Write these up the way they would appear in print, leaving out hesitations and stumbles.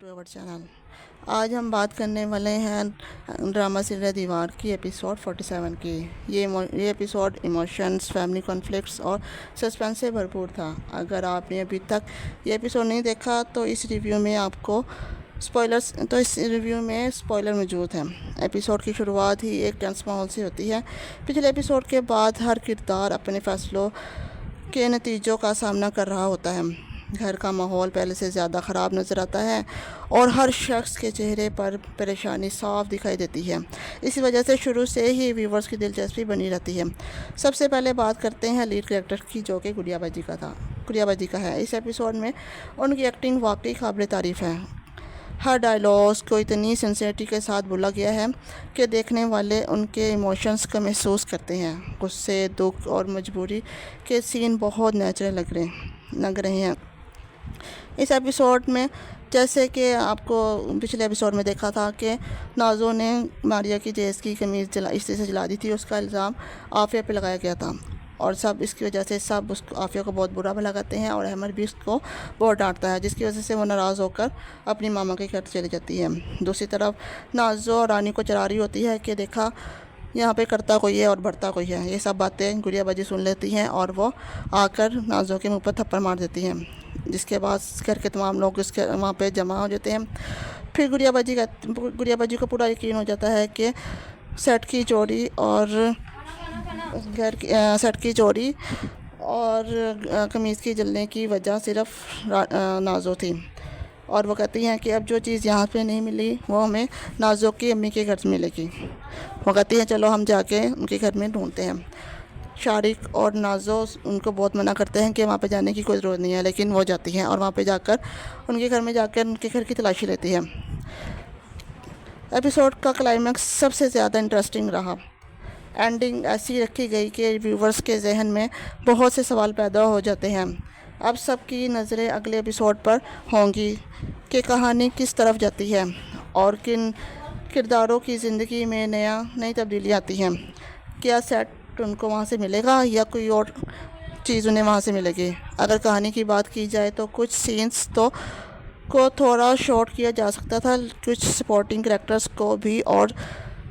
To our channel. आज हम बात करने वाले हैं ड्रामा सीरियल दीवार की एपिसोड 47 की। ये एपिसोड इमोशंस, फैमिली कॉन्फ्लिक्ट्स और सस्पेंस से भरपूर था। अगर आपने अभी तक ये एपिसोड नहीं देखा तो इस रिव्यू में स्पॉइलर मौजूद हैं। एपिसोड की शुरुआत ही एक टेंस माहौल से होती है। पिछले एपिसोड के बाद हर किरदार अपने फैसलों के नतीजों का सामना कर रहा होता है। घर का माहौल पहले से ज़्यादा ख़राब नज़र आता है और हर शख्स के चेहरे पर परेशानी साफ दिखाई देती है। इसी वजह से शुरू से ही व्यूवर्स की दिलचस्पी बनी रहती है। सबसे पहले बात करते हैं लीड कैरेक्टर की, जो कि गुड़िया बाजी का है। इस एपिसोड में उनकी एक्टिंग वाकई काबिल तारीफ़ है। हर डायलॉग्स को इतनी सिंसियरिटी के साथ बोला गया है कि देखने वाले उनके इमोशंस को महसूस करते हैं। गुस्से, दुख और मजबूरी के सीन बहुत नेचुरल लग रहे हैं। इस एपिसोड में जैसे कि आपको पिछले एपिसोड में देखा था कि नाज़ो ने मारिया की जेस की कमीज़ इस तरह से जला दी थी। उसका इल्ज़ाम आफिया पे लगाया गया था और सब इसकी वजह से सब उसको आफिया को बहुत बुरा भला कहते हैं और अहमद भी उसको बहुत डांटता है, जिसकी वजह से वो नाराज़ होकर अपनी मामा के घर चली जाती है। दूसरी तरफ नाज़ो रानी को चरा रही होती है कि देखा यहाँ पे करता कोई है और बढ़ता कोई है। ये सब बातें गुड़िया बाजी सुन लेती हैं और वो आकर नाज़ो के मुंह पर थप्पड़ मार देती हैं, जिसके बाद घर के तमाम लोग उसके वहाँ पे जमा हो जाते हैं। फिर गुड़िया बाजी को पूरा यकीन हो जाता है कि सेट की चोरी और कमीज़ की जलने की वजह सिर्फ नाज़ो थी। और वो कहती हैं कि अब जो चीज़ यहाँ पे नहीं मिली वो हमें नाज़ो की अम्मी के घर से मिलेगी। वो कहती हैं चलो हम जाके उनके घर में ढूंढते हैं। शारिक और नाज़ो उनको बहुत मना करते हैं कि वहाँ पे जाने की कोई ज़रूरत नहीं है, लेकिन वो जाती हैं और वहाँ पे जाकर उनके घर की तलाशी लेती है। एपिसोड का क्लाइमैक्स सबसे ज़्यादा इंटरेस्टिंग रहा। एंडिंग ऐसी रखी गई कि व्यूवर्स के जहन में बहुत से सवाल पैदा हो जाते हैं। अब सबकी नज़रें अगले एपिसोड पर होंगी कि कहानी किस तरफ जाती है और किन किरदारों की ज़िंदगी में नई तब्दीली आती हैं। क्या सेट उनको वहाँ से मिलेगा या कोई और चीज़ उन्हें वहाँ से मिलेगी। अगर कहानी की बात की जाए तो कुछ सीन्स को थोड़ा शॉर्ट किया जा सकता था, कुछ सपोर्टिंग कैरेक्टर्स को भी और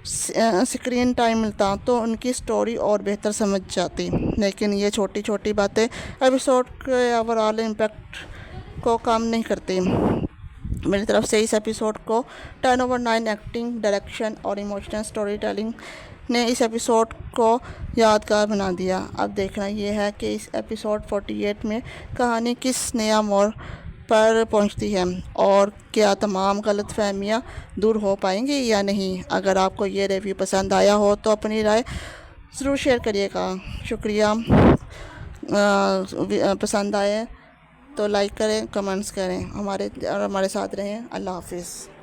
स्क्रीन टाइम मिलता तो उनकी स्टोरी और बेहतर समझ जाती। लेकिन ये छोटी छोटी बातें एपिसोड के ओवरऑल इम्पैक्ट को कम नहीं करती। मेरी तरफ से इस एपिसोड को 10/9 एक्टिंग, डायरेक्शन और इमोशनल स्टोरी टेलिंग ने इस एपिसोड को यादगार बना दिया। अब देखना यह है कि इस एपिसोड 48 में कहानी किस नया मोड़ पर पहुंचती है और क्या तमाम गलतफहमियां दूर हो पाएंगी या नहीं। अगर आपको ये रिव्यू पसंद आया हो तो अपनी राय ज़रूर शेयर करिएगा। शुक्रिया। पसंद आए तो लाइक करें, कमेंट्स करें, हमारे साथ रहें। अल्लाह हाफिज़।